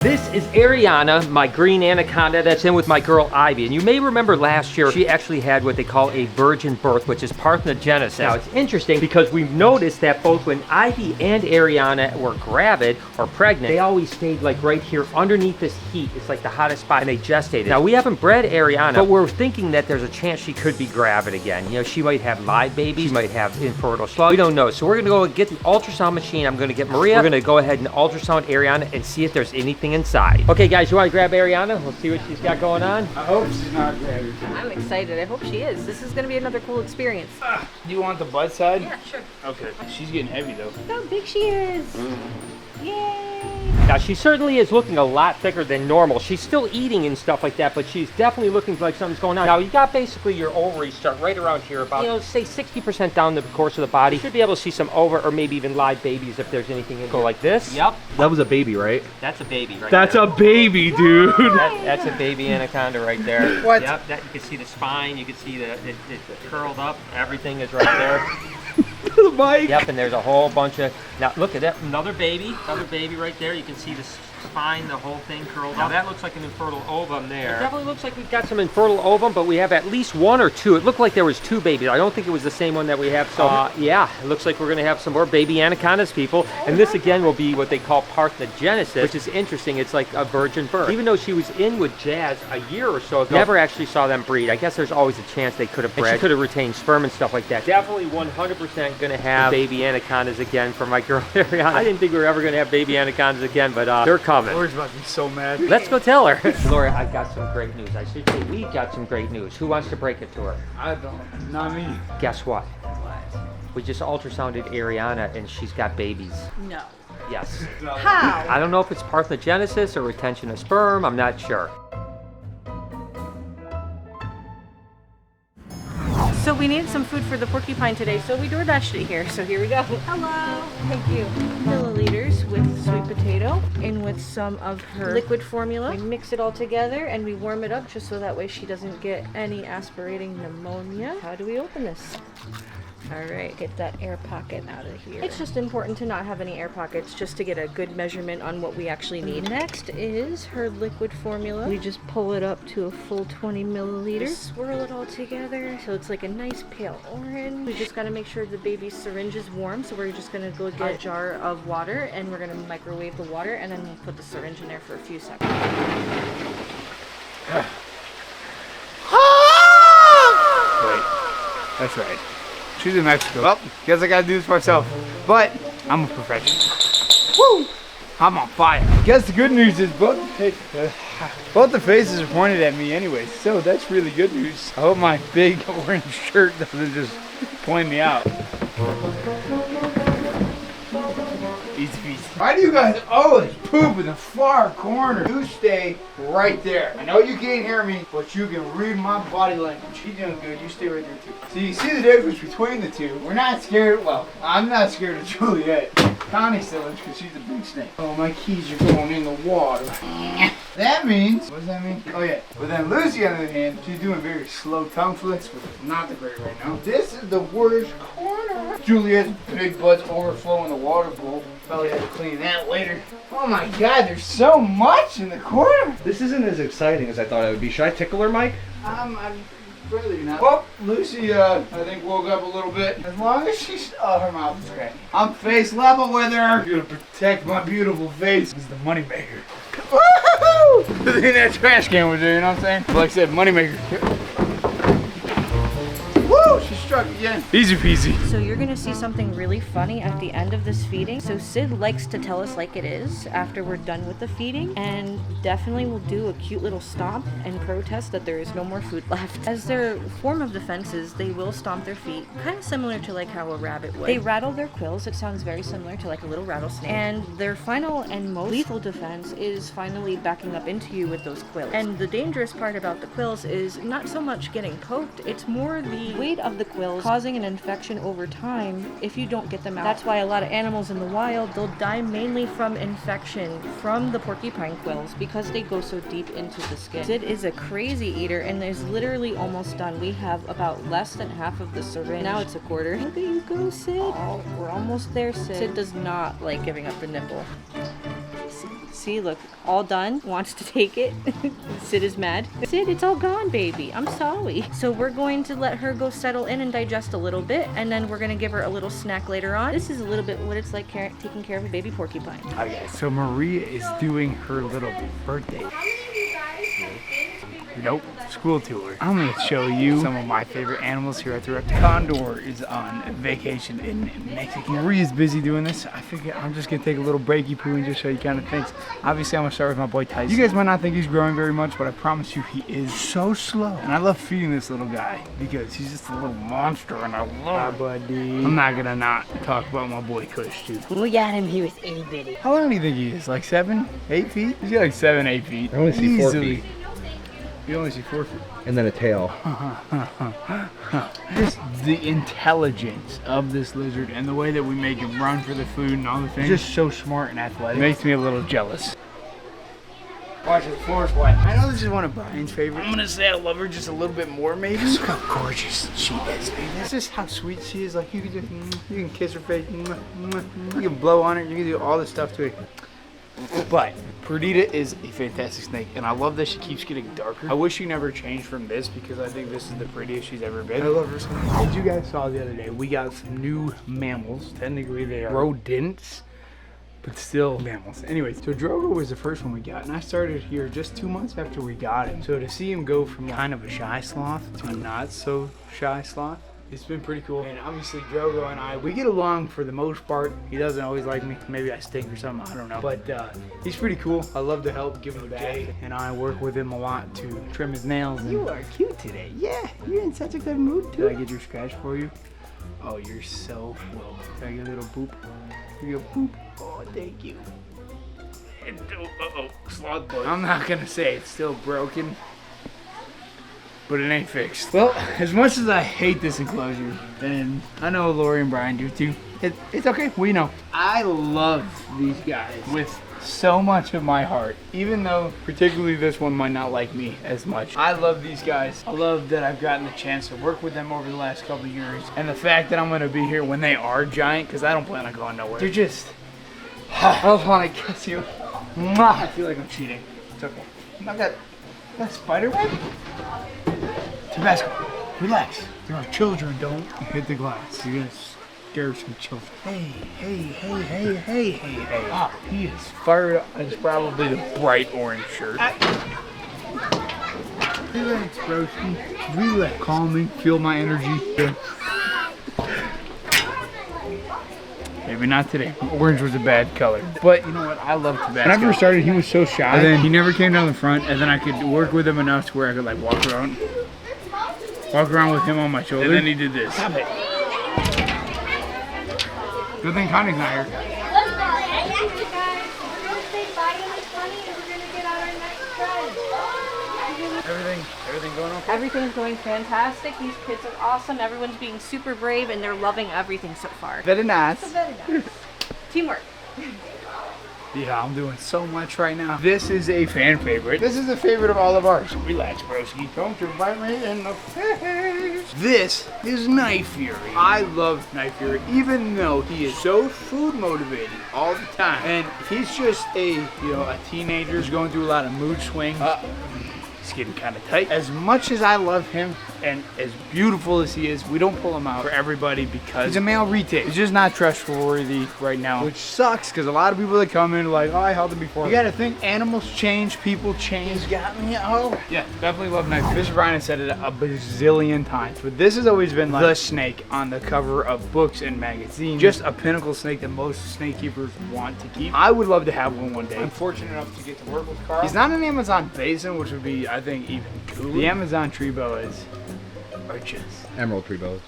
This is Ariana, my green anaconda that's in with my girl Ivy. And you may remember last year, she actually had what they call a virgin birth, which is parthenogenesis. Now it's interesting because we've noticed that both when Ivy and Ariana were gravid or pregnant, they always stayed like right here underneath this heat. It's like the hottest spot, and they gestated. Now we haven't bred Ariana, but we're thinking that there's a chance she could be gravid again. You know, she might have live babies, she might have infertile sloth. We don't know. So we're gonna go get the ultrasound machine. I'm gonna get Maria. We're gonna go ahead and ultrasound Ariana and see if there's anything inside. Okay guys, you wanna grab Ariana? We'll see what she's got going on. I hope she's not gravid. I'm excited. I hope she is. This is gonna be another cool experience. Do you want the butt side? Yeah, sure. Okay. She's getting heavy though. Look how big she is. Yay! Now she certainly is looking a lot thicker than normal. She's still eating and stuff like that, but she's definitely looking like something's going on. Now you got basically your ovaries start right around here, about, you know, say 60% down the course of the body. You should be able to see some ova or maybe even live babies if there's anything in. Go like this. Yep. That was a baby, right? That's a baby right That's there. a baby, dude. That's a baby anaconda right there. What? Yep, that, you can see the spine, you can see it curled up, everything is right there. The mic. Yep, and there's a whole bunch of, now look at that, another baby right there. You can see the spine, the whole thing curled up. Now that looks like an infertile ovum there. It definitely looks like we've got some infertile ovum, but we have at least one or two. It looked like there was two babies. I don't think it was the same one that we have. So yeah, it looks like we're gonna have some more baby anacondas, people. And this again will be what they call parthenogenesis, which is interesting. It's like a virgin birth. Even though she was in with Jazz a year or so ago, never actually saw them breed. I guess there's always a chance they could have bred. And she could have retained sperm and stuff like that. Definitely 100% gonna have baby anacondas again for my girl Ariana. I didn't think we were ever gonna have baby anacondas again, but they're coming. Laura's about to be so mad. Let's go tell her. Laura, I've got some great news. I should say we've got some great news. Who wants to break it to her? I don't. Not me. Guess what? We just ultrasounded Ariana and she's got babies. No. Yes. How? I don't know if it's parthenogenesis or retention of sperm. I'm not sure. So we needed some food for the porcupine today, so we DoorDashed it here. So here we go. Hello. Thank you. Milliliters with sweet potato and with some of her liquid formula. We mix it all together and we warm it up just so that way she doesn't get any aspirating pneumonia. How do we open this? All right, get that air pocket out of here. It's just important to not have any air pockets just to get a good measurement on what we actually need. Next is her liquid formula. We just pull it up to a full 20 milliliters. Swirl it all together so it's like a nice pale orange. We just gotta make sure the baby's syringe is warm, so we're just gonna go get a jar of water and we're gonna microwave the water and then we'll put the syringe in there for a few seconds. Wait. That's right. She's in Mexico. Well, guess I gotta do this myself. But I'm a professional. Woo! I'm on fire. Guess the good news is both the faces are pointed at me anyway, so that's really good news. I hope my big orange shirt doesn't just point me out. Easy peasy. Why do you guys always poop in the far corner? You stay right there. I know you can't hear me, but you can read my body language. She's doing good. You stay right there too. So you see the difference between the two. We're not scared. Well, I'm not scared of Juliet. Connie still is because she's a big snake. Oh, my keys are going in the water. That means, what does that mean? Oh yeah. But then Lucy, on the other hand, she's doing very slow tongue flicks, which is not the great right now. This is the worst corner. Juliet's big butt's overflowing the water bowl. Probably have to clean that later. Oh my God, there's so much in the corner. This isn't as exciting as I thought it would be. Should I tickle her, Mike? I'm rather not. Well, Lucy, I think woke up a little bit. As long as she's, her mouth is cracking. I'm face level with her. I'm gonna protect my beautiful face. This is the moneymaker. Woohoo! This ain't that trash can was there, you know what I'm saying? But like I said, moneymaker. Woo! She struck again. Easy peasy. So you're gonna see something really funny at the end of this feeding. So Sid likes to tell us like it is after we're done with the feeding, and definitely will do a cute little stomp and protest that there is no more food left. As their form of defense is they will stomp their feet, kind of similar to like how a rabbit would. They rattle their quills. It sounds very similar to like a little rattlesnake. And their final and most lethal defense is finally backing up into you with those quills. And the dangerous part about the quills is not so much getting poked, it's more the weight of the quills causing an infection over time if you don't get them out. That's why a lot of animals in the wild, they'll die mainly from infection from the porcupine quills because they go so deep into the skin. Sid is a crazy eater and is literally almost done. We have about less than half of the syringe. Now it's a quarter. Look at you go, Sid. Oh, we're almost there, Sid. Sid does not like giving up the nipple. See, look, all done. Wants to take it. Sid is mad. Sid, it's all gone, baby. I'm sorry. So we're going to let her go settle in and digest a little bit, and then we're going to give her a little snack later on. This is a little bit what it's like taking care of a baby porcupine. Okay, so Maria is doing her little birthday. Nope, school tour. I'm gonna show you some of my favorite animals here at the Reptile. Condor is on vacation in Mexico. Maria's busy doing this. I figure I'm just gonna take a little breaky poo and just show you kind of things. Obviously, I'm gonna start with my boy Tyson. You guys might not think he's growing very much, but I promise you he is so slow. And I love feeding this little guy because he's just a little monster and I love it. Buddy. I'm not gonna not talk about my boy Kush too. We got him. He was itty bitty. How long do you think he is? Like 7, 8 feet? He's got like 7, 8 feet. I only see 4 Easily. feet. You only see 4 feet. And then a tail. Just the intelligence of this lizard and the way that we make him run for the food and all the things. Just so smart and athletic. It makes me a little jealous. Watch the floor's wet. I know this is one of Brian's favorites. I'm gonna say I love her just a little bit more, maybe. Look how gorgeous she is, baby. That's just how sweet she is. Like you can just, you can kiss her face, you can blow on her, you can do all this stuff to it. But Perdita is a fantastic snake, and I love that she keeps getting darker. I wish she never changed from this because I think this is the prettiest she's ever been. I love her so much. As you guys saw the other day, we got some new mammals. Technically, they are rodents, but still mammals. Anyways, so Drogo was the first one we got, and I started here just 2 months after we got him. So to see him go from kind of a shy sloth to a not so shy sloth, it's been pretty cool. And obviously Drogo and I, we get along for the most part. He doesn't always like me. Maybe I stink or something, I don't know. But he's pretty cool. I love to help give him back. Jay and I work with him a lot to trim his nails. You are cute today. Yeah, you're in such a good mood too. Did I get your scratch for you? Oh, you're so welcome. Can I get a little boop? You go boop. Oh, thank you. And, uh-oh, sloth boy. I'm not gonna say it's still broken, but it ain't fixed. Well, as much as I hate this enclosure, and I know Lori and Brian do too, it's okay, we know. I love these guys with so much of my heart, even though particularly this one might not like me as much. I love these guys. I love that I've gotten the chance to work with them over the last couple of years, and the fact that I'm gonna be here when they are giant, because I don't plan on going nowhere. They're just, I just wanna kiss you. Mwah. I feel like I'm cheating. It's okay. I got a spider web? Tabasco, relax. There are children, don't hit the glass. You're gonna scare some children. Hey. Ah, he is fired up. It's probably the bright orange shirt. Relax, broski. Relax. Calm me, feel my energy. Maybe not today. Orange was a bad color. But you know what? I love Tabasco. When I first started, he was so shy. And then he never came down the front, and then I could work with him enough to where I could like walk around with him on my shoulder. And then he did this. Stop it. Good thing Connie's not here. Everything going okay? Everything's going fantastic. These kids are awesome. Everyone's being super brave, and they're loving everything so far. Very nice. Very nice. Teamwork. Yeah, I'm doing so much right now. This is a fan favorite. This is a favorite of all of ours. Relax, broski. Don't you bite me in the face. This is Night Fury. I love Night Fury, even though he is so food motivated all the time. And he's just a teenager who's going through a lot of mood swings. It's getting kind of tight. As much as I love him and as beautiful as he is, we don't pull him out for everybody because he's a male retake. He's just not trustworthy right now, which sucks because a lot of people that come in are like, oh, I held him before. You gotta think animals change, people change. He's got me. Oh, yeah, definitely love Night Fury. Mr. Brian has said it a bazillion times, but this has always been like the snake on the cover of books and magazines. Just a pinnacle snake that most snake keepers want to keep. I would love to have one day. I'm fortunate enough to get to work with Carl. He's not an Amazon basin, which would be, I think, even cooler. The Amazon tree boas are just Emerald tree boas.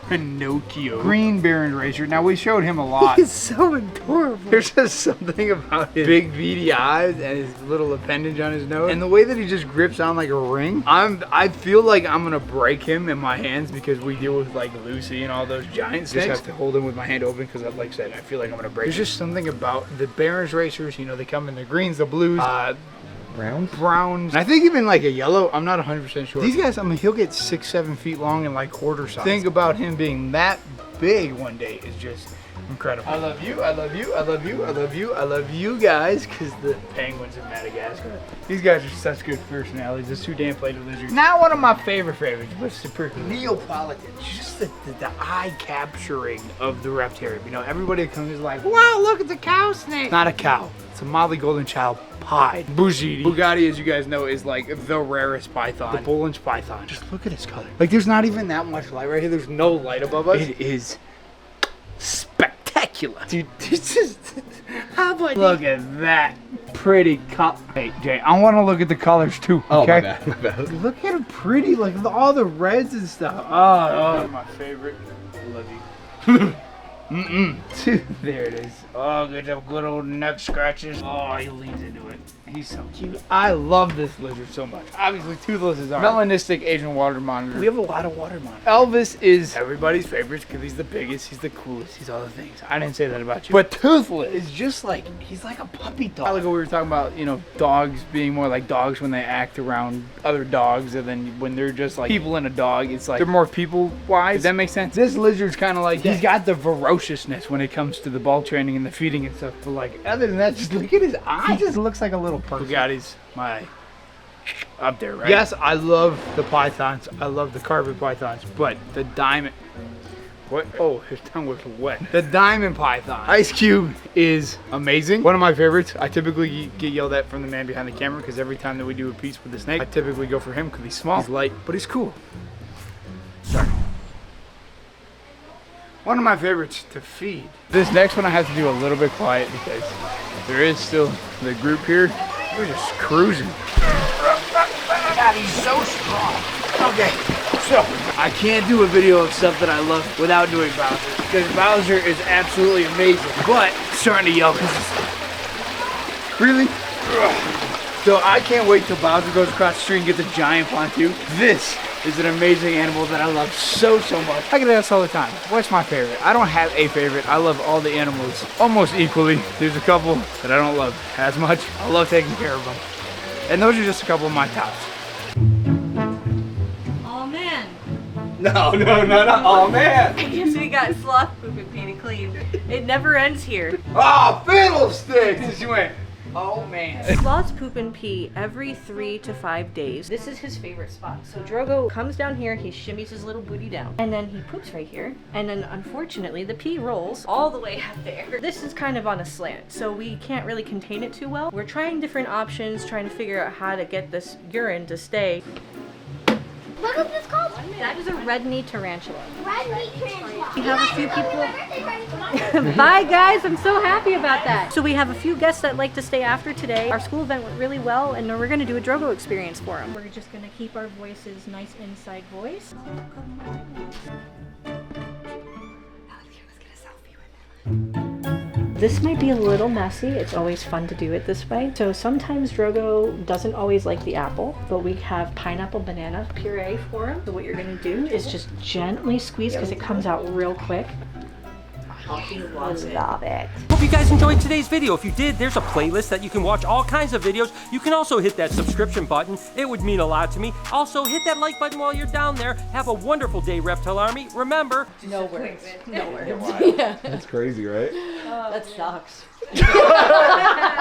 Pinocchio. Green Baron Racer. Now we showed him a lot. He's so adorable. There's just something about his big beady eyes and his little appendage on his nose. And the way that he just grips on like a ring. I feel like I'm gonna break him in my hands because we deal with like Lucy and all those giant snakes. Just have to hold him with my hand open because like I said, I feel like I'm gonna break him. There's just something about the Baron's Racers, they come in the greens, the blues, browns. And I think even like a yellow. I'm not 100% sure. These guys, he'll get 6-7 feet long and like quarter size. Think about him being that big one day is just Incredible. I love you, I love you, I love you, I love you, I love you guys, because the penguins of Madagascar. These guys are such good personalities. The Sudan-plated lizard. Not one of my favorites, but super Neapolitan. Just the eye capturing of the reptarium. You know, everybody that comes is like, wow, look at the cow snake. Not a cow. It's a Molly Golden Child pied. Bugatti. Bugatti, as you guys know, is like the rarest python. The Bullen's python. Just look at its color. Like, there's not even that much light right here. There's no light above us. It is spectacular. Dude, this is... How about look at that pretty color. Hey, Jay, I want to look at the colors too, okay? Oh, my bad. Look at them pretty, like all the reds and stuff. Oh, my favorite. Love you. Dude, there it is. Oh, get them good old neck scratches. Oh, he leans into it. He's so cute. I love this lizard so much. Obviously, Toothless is our melanistic Asian water monitor. We have a lot of water monitors. Elvis is everybody's favorite because he's the biggest, he's the coolest, he's all the things. I didn't say that about you. But Toothless is just like, he's like a puppy dog. Like we were talking about, you know, dogs being more like dogs when they act around other dogs, and then when they're just like people and a dog, it's like they're more people-wise. Does that make sense? This lizard's kind of like, he's got the ferociousness when it comes to the ball training and the feeding and stuff. But like, other than that, just look at his eyes. He just looks like a little person. Bugatti's my up there, right? Yes, I love the pythons. I love the carpet pythons, but the diamond. What? Oh, his tongue was wet. The diamond python. Ice Cube is amazing. One of my favorites. I typically get yelled at from the man behind the camera because every time that we do a piece with the snake, I typically go for him because he's small, he's light, but he's cool. Sorry. One of my favorites to feed. This next one I have to do a little bit quiet because there is still the group here. We're just cruising. God, he's so strong. Okay, so I can't do a video of stuff that I love without doing Bowser because Bowser is absolutely amazing. But I'm starting to yell because really? So I can't wait till Bowser goes across the street and gets a giant pontoon. This is an amazing animal that I love so much. I get asked all the time, what's my favorite? I don't have a favorite. I love all the animals almost equally. There's a couple that I don't love as much. I love taking care of them. And those are just a couple of my tops. Oh man. No. Oh, man. I guess we got sloth poop and pee to clean. It never ends here. Oh, fiddlesticks! She went, oh man. Sloths poop and pee every 3 to 5 days. This is his favorite spot. So Drogo comes down here, he shimmies his little booty down, and then he poops right here. And then unfortunately, the pee rolls all the way up there. This is kind of on a slant, so we can't really contain it too well. We're trying different options, trying to figure out how to get this urine to stay. What is this called? That is a red-knee tarantula. Red-knee tarantula. We have a few people. Bye guys, I'm so happy about that. So we have a few guests that like to stay after today. Our school event went really well, and we're gonna do a Drogo experience for them. We're just gonna keep our voices nice inside voice. This might be a little messy. It's always fun to do it this way. So sometimes Drogo doesn't always like the apple, but we have pineapple banana puree for him. So what you're gonna do is just gently squeeze because it comes out real quick. Love it. Hope you guys enjoyed today's video. If you did, there's a playlist that you can watch all kinds of videos. You can also hit that subscription button. It would mean a lot to me. Also, hit that like button while you're down there. Have a wonderful day, Reptile Army. Remember, No words. No words. That's crazy, right? That sucks.